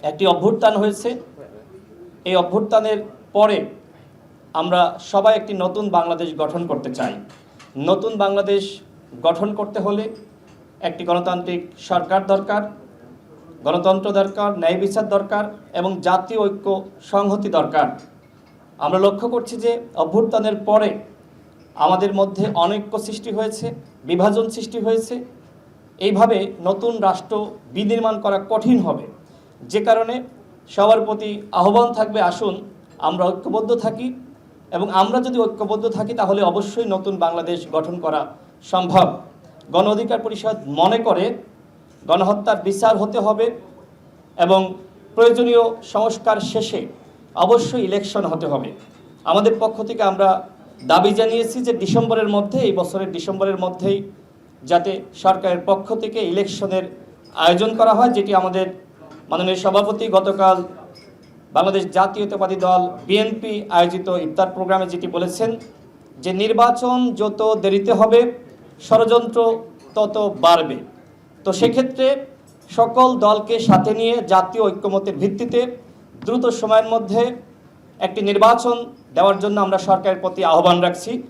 একটি অভ্যুত্থান হয়েছে। এই অভ্যুত্থানের পরে আমরা সবাই একটি নতুন বাংলাদেশ গঠন করতে চাই। নতুন বাংলাদেশ গঠন করতে হলে একটি গণতান্ত্রিক সরকার দরকার, গণতন্ত্র দরকার, ন্যায় বিচার দরকার এবং জাতীয় ঐক্য সংহতি দরকার। আমরা লক্ষ্য করছি যে অভ্যুত্থানের পরে আমাদের মধ্যে অনৈক্য সৃষ্টি হয়েছে, বিভাজন সৃষ্টি হয়েছে। এইভাবে নতুন রাষ্ট্র বিনির্মাণ করা কঠিন হবে, যে কারণে সবার প্রতি আহ্বান থাকবে, আসুন আমরা ঐক্যবদ্ধ থাকি এবং আমরা যদি ঐক্যবদ্ধ থাকি তাহলে অবশ্যই নতুন বাংলাদেশ গঠন করা সম্ভব। গণ অধিকার পরিষদ মনে করে গণহত্যার বিচার হতে হবে এবং প্রয়োজনীয় সংস্কার শেষে অবশ্যই ইলেকশন হতে হবে। আমাদের পক্ষ থেকে আমরা দাবি জানিয়েছি যে ডিসেম্বরের মধ্যে, এই বছরের ডিসেম্বরের মধ্যেই যাতে সরকারের পক্ষ থেকে ইলেকশনের আয়োজন করা হয়, যেটি আমাদের মাননীয় সভাপতি গতকাল বাংলাদেশ জাতীয়তাবাদী দল বিএনপি আয়োজিত ইফতার প্রোগ্রামে যেটি বলেছেন যে নির্বাচন যত দেরিতে হবে ষড়যন্ত্র তত বাড়বে। তো সেক্ষেত্রে সকল দলকে সাথে নিয়ে জাতীয় ঐক্যমতের ভিত্তিতে দ্রুত সময়ের মধ্যে একটি নির্বাচন দেওয়ার জন্য আমরা সরকারের প্রতি আহ্বান রাখছি।